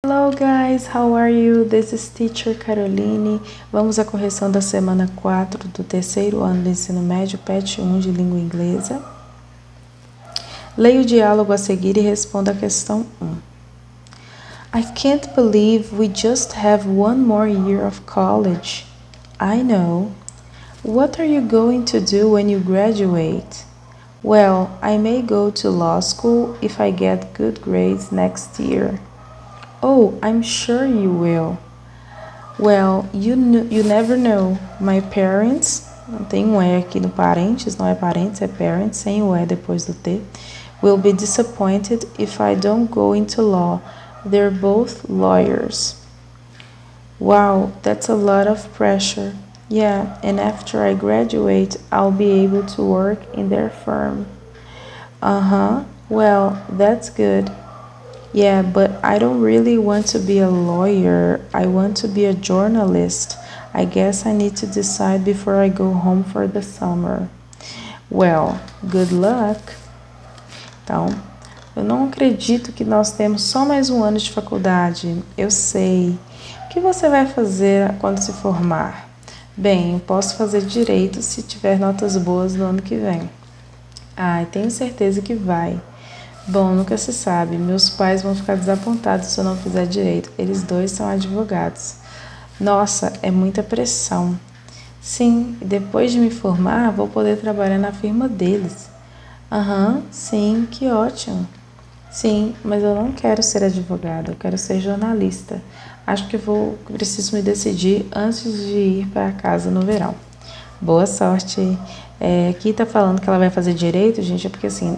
Hello guys, how are you? This is Teacher Caroline. Vamos à correção da semana 4 do terceiro ano do ensino médio, PET 1 de língua inglesa. Leia o diálogo a seguir e responda a questão 1. I can't believe we just have one more year of college. I know. What are you going to do when you graduate? Well, I may go to law school if I get good grades next year. Oh, I'm sure you will. Well, you never know. My parents, não tem um E aqui no parentes, não é parentes, é parents, sem o E depois do T, will be disappointed if I don't go into law. They're both lawyers. Wow, that's a lot of pressure. Yeah, and after I graduate, I'll be able to work in their firm. Uh-huh, well, that's good. Yeah, but I don't really want to be a lawyer. I want to be a journalist. I guess I need to decide before I go home for the summer. Well, good luck. Então, eu não acredito que nós temos só mais um ano de faculdade. Eu sei. O que você vai fazer quando se formar? Bem, eu posso fazer direito se tiver notas boas no ano que vem. Ah, tenho certeza que vai. Bom, nunca se sabe. Meus pais vão ficar desapontados se eu não fizer direito. Eles dois são advogados. Nossa, é muita pressão. Sim, e depois de me formar, vou poder trabalhar na firma deles. Aham, sim, que ótimo. Sim, mas eu não quero ser advogada, eu quero ser jornalista. Acho que preciso me decidir antes de ir para casa no verão. Boa sorte. Aqui tá falando que ela vai fazer direito, gente, é porque assim,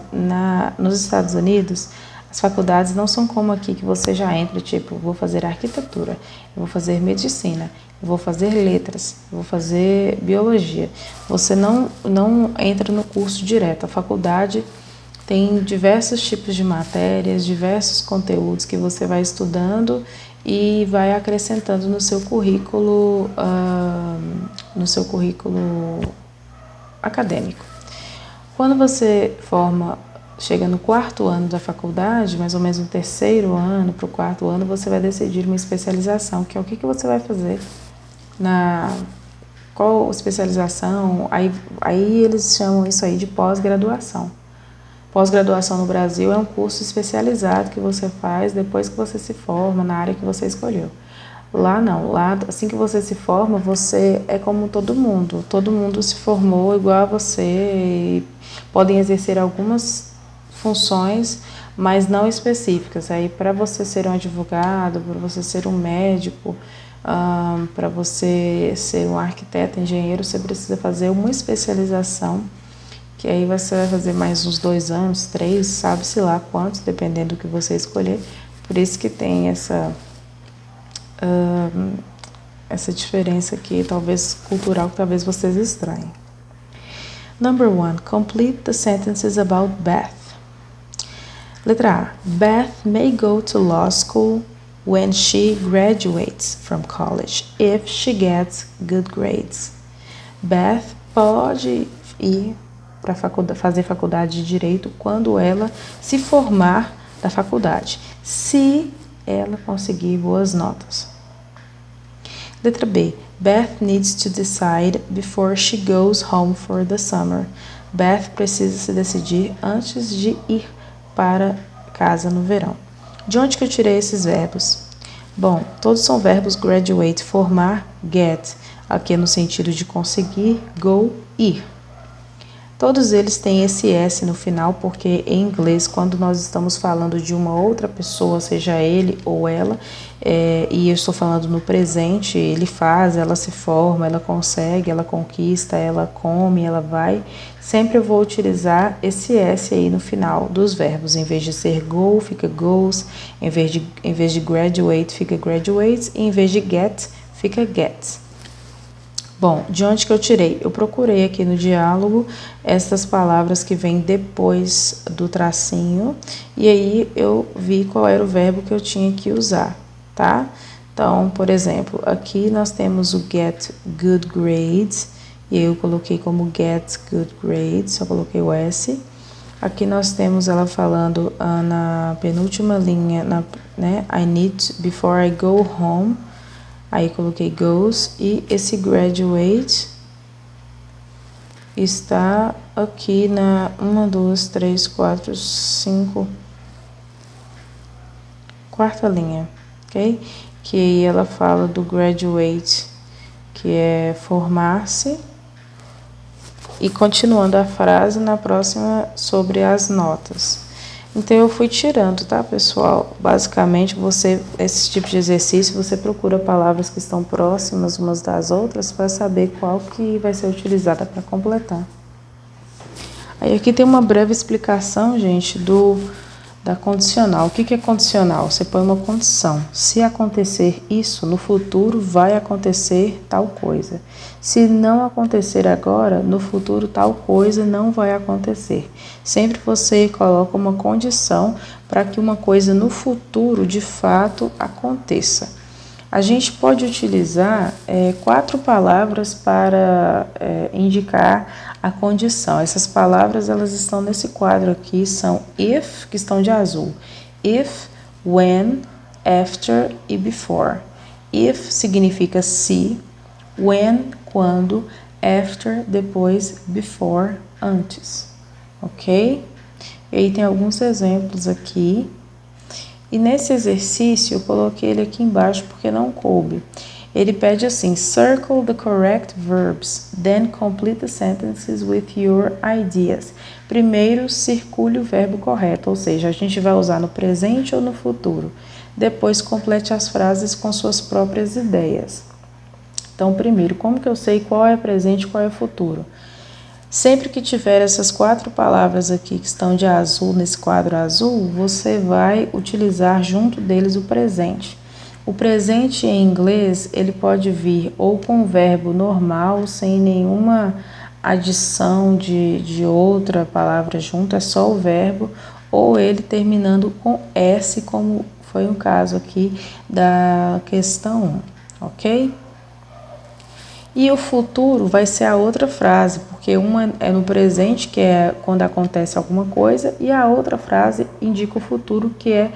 nos Estados Unidos, as faculdades não são como aqui, que você já entra, tipo, vou fazer arquitetura, eu vou fazer medicina, eu vou fazer letras, eu vou fazer biologia. Você não entra no curso direto. A faculdade tem diversos tipos de matérias, diversos conteúdos que você vai estudando e vai acrescentando no seu currículo acadêmico. Quando você chega no quarto ano da faculdade, mais ou menos no terceiro ano para o quarto ano, você vai decidir uma especialização, que é o que você vai fazer qual especialização. Aí eles chamam isso aí de pós-graduação. Pós-graduação no Brasil é um curso especializado que você faz depois que você se forma na área que você escolheu. Lá não, lá assim que você se forma, você é como todo mundo se formou igual a você e podem exercer algumas funções, mas não específicas. Aí para você ser um advogado, para você ser um médico, para você ser um arquiteto, engenheiro, você precisa fazer uma especialização, que aí você vai fazer mais uns 2 anos, 3, sabe-se lá quantos, dependendo do que você escolher. Por isso que tem essa diferença aqui, talvez cultural, que talvez vocês estranhem. Number 1. Complete the sentences about Beth. Letra A. Beth may go to law school when she graduates from college, if she gets good grades. Beth pode ir para fazer faculdade de Direito quando ela se formar da faculdade, se ela conseguir boas notas. Letra B. Beth needs to decide before she goes home for the summer. Beth precisa se decidir antes de ir para casa no verão. De onde que eu tirei esses verbos? Bom, todos são verbos graduate, formar, get, aqui no sentido de conseguir, go, ir. Todos eles têm esse S no final, porque em inglês, quando nós estamos falando de uma outra pessoa, seja ele ou ela, e eu estou falando no presente, ele faz, ela se forma, ela consegue, ela conquista, ela come, ela vai, sempre eu vou utilizar esse S aí no final dos verbos. Em vez de ser go, fica goes, em vez de graduate, fica graduates, e em vez de get, fica gets. Bom, de onde que eu tirei? Eu procurei aqui no diálogo essas palavras que vêm depois do tracinho e aí eu vi qual era o verbo que eu tinha que usar, tá? Então, por exemplo, aqui nós temos o get good grades e eu coloquei como get good grades, só coloquei o S. Aqui nós temos ela falando na penúltima linha, né? I need before I go home. Aí coloquei goes e esse graduate está aqui na 1, 2, 3, 4, 5, quarta linha, ok? Que aí ela fala do graduate, que é formar-se. E continuando a frase na próxima sobre as notas. Então eu fui tirando, tá, pessoal? Basicamente, esse tipo de exercício, você procura palavras que estão próximas umas das outras para saber qual que vai ser utilizada para completar. Aí aqui tem uma breve explicação, gente, da condicional. O que é condicional? Você põe uma condição. Se acontecer isso, no futuro vai acontecer tal coisa. Se não acontecer agora, no futuro tal coisa não vai acontecer. Sempre você coloca uma condição para que uma coisa no futuro de fato aconteça. A gente pode utilizar 4 palavras para indicar a condição. Essas palavras elas estão nesse quadro aqui, são if, que estão de azul. If, when, after e before. If significa se, when, quando, after, depois, before, antes. Ok? E aí tem alguns exemplos aqui. E nesse exercício, eu coloquei ele aqui embaixo porque não coube. Ele pede assim, circle the correct verbs, then complete the sentences with your ideas. Primeiro, circule o verbo correto, ou seja, a gente vai usar no presente ou no futuro. Depois, complete as frases com suas próprias ideias. Então, primeiro, como que eu sei qual é presente e qual é futuro? Sempre que tiver essas 4 palavras aqui que estão de azul, nesse quadro azul, você vai utilizar junto deles o presente. O presente em inglês, ele pode vir ou com o verbo normal, sem nenhuma adição de outra palavra junto, é só o verbo, ou ele terminando com S, como foi o caso aqui da questão 1, ok? E o futuro vai ser a outra frase, porque uma é no presente, que é quando acontece alguma coisa, e a outra frase indica o futuro, que é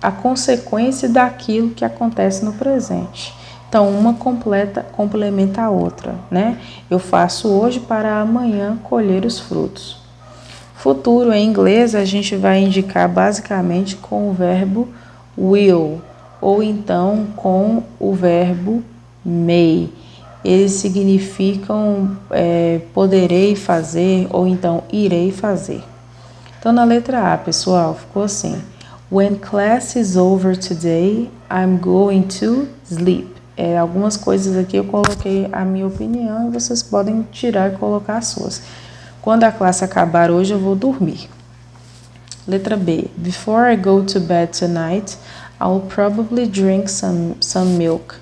a consequência daquilo que acontece no presente. Então, uma complementa a outra, né? Eu faço hoje para amanhã colher os frutos. Futuro em inglês a gente vai indicar basicamente com o verbo will, ou então com o verbo may. Eles significam poderei fazer ou então irei fazer. Então, na letra A, pessoal, ficou assim. When class is over today, I'm going to sleep. Algumas coisas aqui eu coloquei a minha opinião e vocês podem tirar e colocar as suas. Quando a classe acabar hoje, eu vou dormir. Letra B. Before I go to bed tonight, I'll probably drink some milk.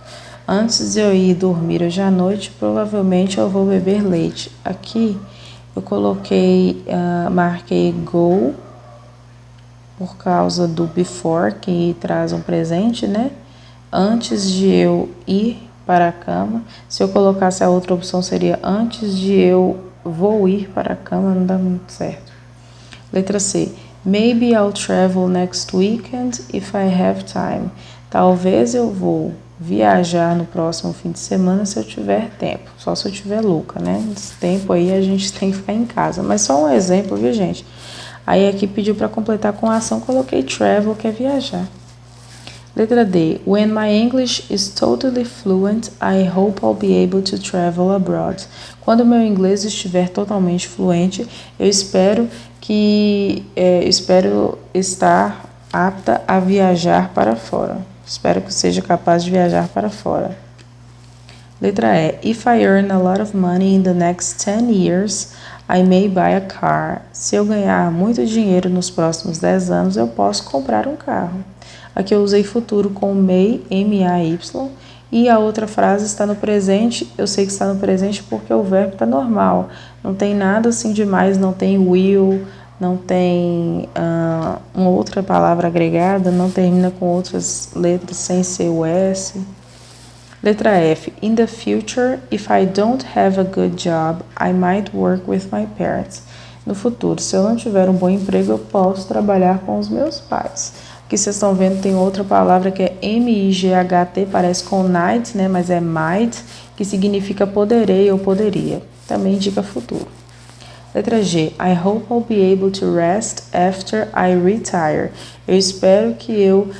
Antes de eu ir dormir hoje à noite, provavelmente eu vou beber leite. Aqui eu coloquei, marquei go, por causa do before, que traz um presente, né? Antes de eu ir para a cama. Se eu colocasse a outra opção, seria antes de eu vou ir para a cama, não dá muito certo. Letra C. Maybe I'll travel next weekend if I have time. Talvez eu vou viajar no próximo fim de semana se eu tiver tempo. Só se eu tiver louca, né? Nesse tempo aí a gente tem que ficar em casa. Mas só um exemplo, viu, gente? Aí aqui pediu para completar com a ação, coloquei travel, que é viajar. Letra D. When my English is totally fluent, I hope I'll be able to travel abroad. Quando meu inglês estiver totalmente fluente, eu espero estar apta a viajar para fora. Espero que seja capaz de viajar para fora. Letra E. If I earn a lot of money in the next 10 years, I may buy a car. Se eu ganhar muito dinheiro nos próximos 10 anos, eu posso comprar um carro. Aqui eu usei futuro com may, M-A-Y, e a outra frase está no presente. Eu sei que está no presente porque o verbo está normal. Não tem nada assim demais, não tem will, não tem uma outra palavra agregada, não termina com outras letras sem ser o S. Letra F. In the future, if I don't have a good job, I might work with my parents. no futuro. Se eu não tiver um bom emprego, eu posso trabalhar com os meus pais. Aqui vocês estão vendo, tem outra palavra que é M-I-G-H-T, parece com night, né? Mas é might, que significa poderei ou poderia. Também indica futuro. Letra G. I hope I'll be able to rest after I retire. Eu espero que eu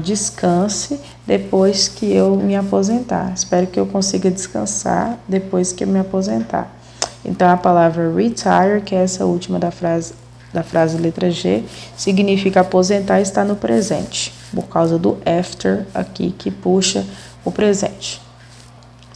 descanse depois que eu me aposentar. Espero que eu consiga descansar depois que eu me aposentar. Então, a palavra retire, que é essa última da frase letra G, significa aposentar, está no presente, por causa do after aqui, que puxa o presente.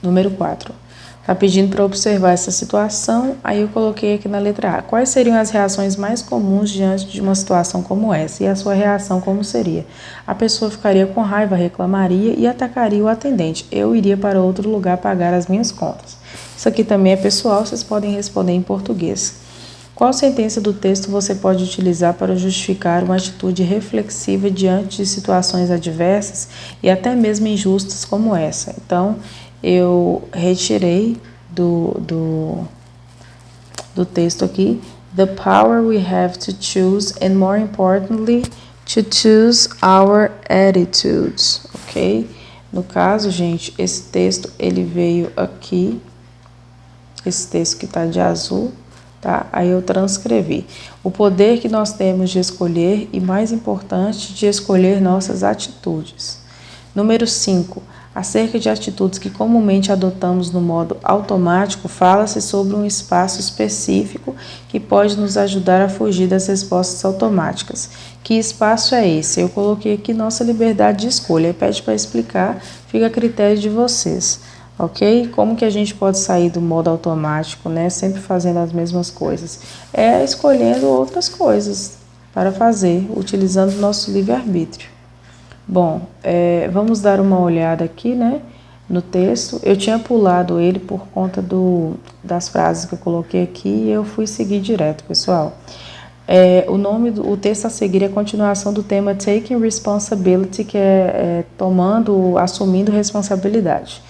Número 4. Está pedindo para observar essa situação, aí eu coloquei aqui na letra A. Quais seriam as reações mais comuns diante de uma situação como essa? E a sua reação como seria? A pessoa ficaria com raiva, reclamaria e atacaria o atendente. Eu iria para outro lugar pagar as minhas contas. Isso aqui também é pessoal, vocês podem responder em português. Qual sentença do texto você pode utilizar para justificar uma atitude reflexiva diante de situações adversas e até mesmo injustas como essa? Então, eu retirei do texto aqui, the power we have to choose and more importantly, to choose our attitudes, ok? No caso, gente, esse texto, ele veio aqui, esse texto que está de azul, tá? Aí eu transcrevi. O poder que nós temos de escolher e, mais importante, de escolher nossas atitudes. Número 5. Acerca de atitudes que comumente adotamos no modo automático, fala-se sobre um espaço específico que pode nos ajudar a fugir das respostas automáticas. Que espaço é esse? Eu coloquei aqui nossa liberdade de escolha. Pede para explicar, fica a critério de vocês. Ok? Como que a gente pode sair do modo automático, né? Sempre fazendo as mesmas coisas. É escolhendo outras coisas para fazer, utilizando o nosso livre-arbítrio. Bom, vamos dar uma olhada aqui, né, no texto. Eu tinha pulado ele por conta das frases que eu coloquei aqui e eu fui seguir direto, pessoal. O texto a seguir é a continuação do tema Taking Responsibility, que é assumindo responsabilidade.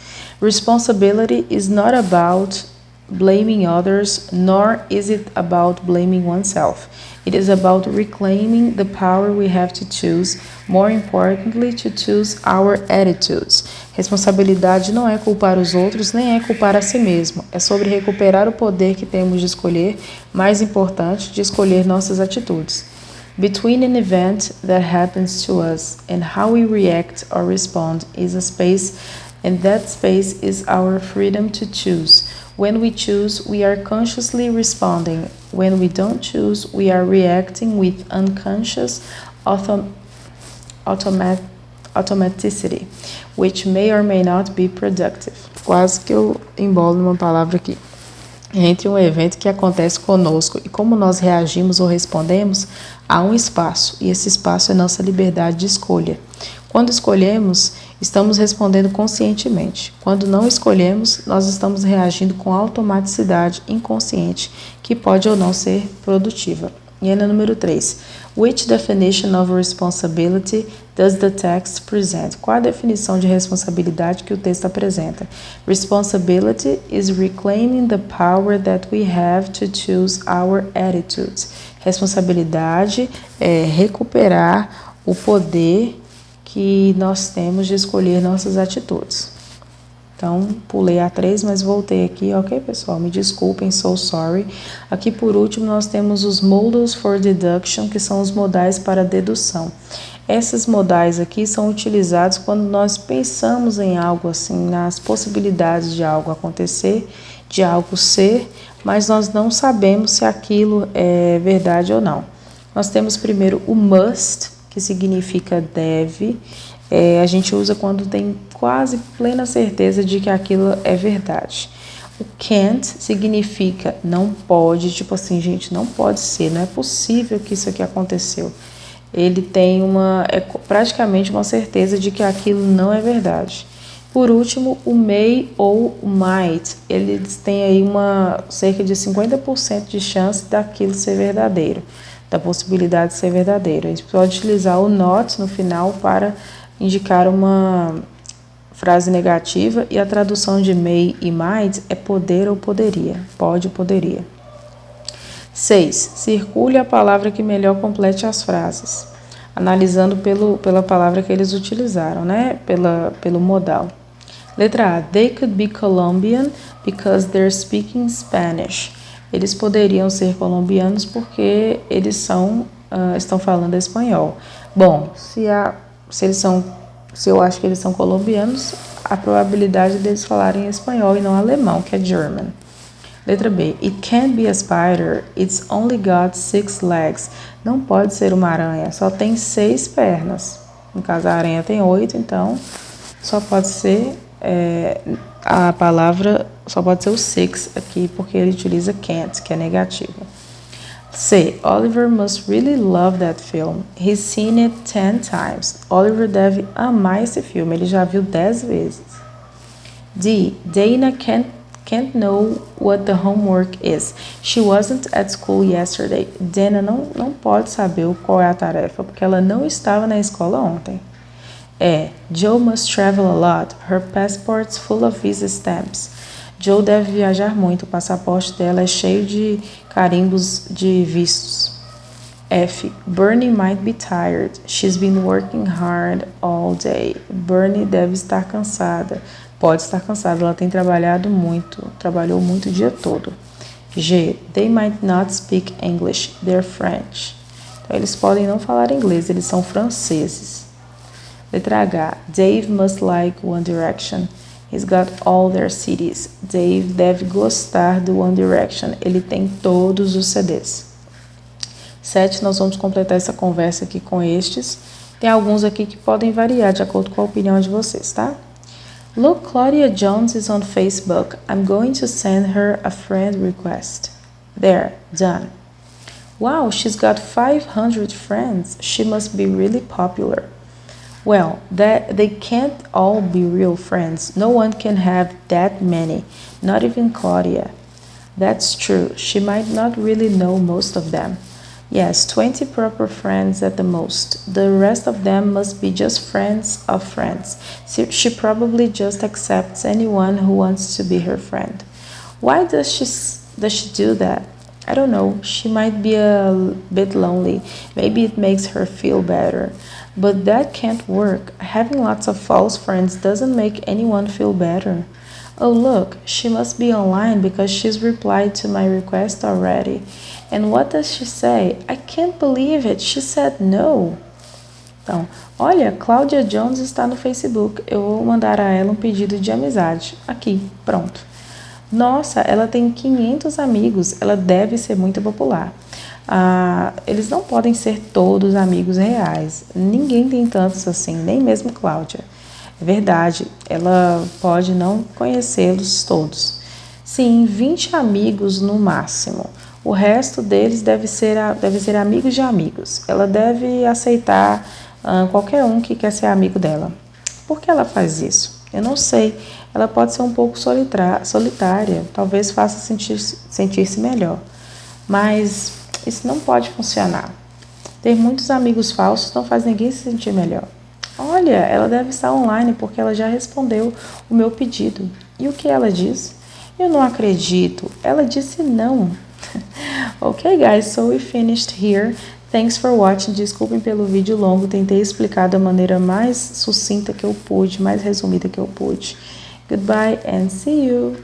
Responsibility is not about blaming others, nor is it about blaming oneself. It is about reclaiming the power we have to choose, more importantly, to choose our attitudes. Responsabilidade não é culpar os outros, nem é culpar a si mesmo. É sobre recuperar o poder que temos de escolher, mais importante, de escolher nossas atitudes. Between an event that happens to us and how we react or respond is a space, and that space is our freedom to choose. When we choose, we are consciously responding. When we don't choose, we are reacting with unconscious automaticity, which may or may not be productive. Quase que eu embolo numa palavra aqui. Entre um evento que acontece conosco e como nós reagimos ou respondemos, há um espaço, e esse espaço é nossa liberdade de escolha. Quando escolhemos, estamos respondendo conscientemente. Quando não escolhemos, nós estamos reagindo com automaticidade inconsciente, que pode ou não ser produtiva. E aí, número 3. Which definition of responsibility does the text present? Qual a definição de responsabilidade que o texto apresenta? Responsibility is reclaiming the power that we have to choose our attitudes. Responsabilidade é recuperar o poder que nós temos de escolher nossas atitudes. Então, pulei a 3, mas voltei aqui, ok, pessoal? Me desculpem, so sorry. Aqui, por último, nós temos os modals for deduction, que são os modais para dedução. Esses modais aqui são utilizados quando nós pensamos em algo assim, nas possibilidades de algo acontecer, de algo ser, mas nós não sabemos se aquilo é verdade ou não. Nós temos primeiro o must, que significa deve. A gente usa quando tem quase plena certeza de que aquilo é verdade. O can't significa não pode, tipo assim, gente, não pode ser, não é possível que isso aqui aconteceu. Ele tem praticamente uma certeza de que aquilo não é verdade. Por último, o may ou o might, eles têm aí cerca de 50% de chance daquilo ser verdadeiro, da possibilidade de ser verdadeiro. A gente pode utilizar o not no final para indicar uma frase negativa, e a tradução de may e might é poder ou poderia, pode ou poderia. 6. Circule a palavra que melhor complete as frases, analisando pela palavra que eles utilizaram, né? Pelo modal. Letra A. They could be Colombian because they're speaking Spanish. Eles poderiam ser colombianos porque eles estão falando espanhol. Bom, se eu acho que eles são colombianos, a probabilidade deles falarem espanhol e não alemão, que é German. Letra B. It can't be a spider, it's only got 6 legs. Não pode ser uma aranha, só tem 6 pernas. No caso, a aranha tem 8, então só pode ser a palavra, só pode ser o 6 aqui, porque ele utiliza can't, que é negativo. C. Oliver must really love that film. He's seen it 10 times. Oliver deve amar esse filme, ele já viu 10 vezes. D. Dana can't know what the homework is. She wasn't at school yesterday. Dana não pode saber qual é a tarefa, porque ela não estava na escola ontem. E. Joe must travel a lot. Her passport's full of visa stamps. Joe deve viajar muito, o passaporte dela é cheio de carimbos de vistos. F. Bernie might be tired. She's been working hard all day. Bernie deve estar cansada. Pode estar cansada, ela tem trabalhou muito o dia todo. G. They might not speak English. They're French. Então, eles podem não falar inglês, eles são franceses. Letra H. Dave must like One Direction. He's got all their CDs. Dave deve gostar do One Direction. Ele tem todos os CDs. 7. Nós vamos completar essa conversa aqui com estes. Tem alguns aqui que podem variar de acordo com a opinião de vocês, tá? Look, Claudia Jones is on Facebook. I'm going to send her a friend request. There, done. Wow, she's got 500 friends. She must be really popular. Well, they can't all be real friends. No one can have that many, not even Claudia. That's true. She might not really know most of them. Yes, 20 proper friends at the most. The rest of them must be just friends of friends. She probably just accepts anyone who wants to be her friend. Why does she do that? I don't know. She might be a bit lonely. Maybe it makes her feel better. But that can't work. Having lots of false friends doesn't make anyone feel better. Oh, look, she must be online because she's replied to my request already. And what does she say? I can't believe it. She said no. Então, olha, Claudia Jones está no Facebook. Eu vou mandar a ela um pedido de amizade. Aqui, pronto. Nossa, ela tem 500 amigos. Ela deve ser muito popular. Eles não podem ser todos amigos reais. Ninguém tem tantos assim, nem mesmo Cláudia. É verdade, ela pode não conhecê-los todos. Sim, 20 amigos no máximo. O resto deles deve ser amigos de amigos. Ela deve aceitar qualquer um que quer ser amigo dela. Por que ela faz isso? Eu não sei. Ela pode ser um pouco solitária. Talvez faça sentir-se melhor. Mas isso não pode funcionar. Ter muitos amigos falsos não faz ninguém se sentir melhor. Olha, ela deve estar online porque ela já respondeu o meu pedido. E o que ela disse? Eu não acredito. Ela disse não. Ok, guys, so we finished here. Thanks for watching. Desculpem pelo vídeo longo. Tentei explicar da maneira mais sucinta que eu pude, mais resumida que eu pude. Goodbye and see you.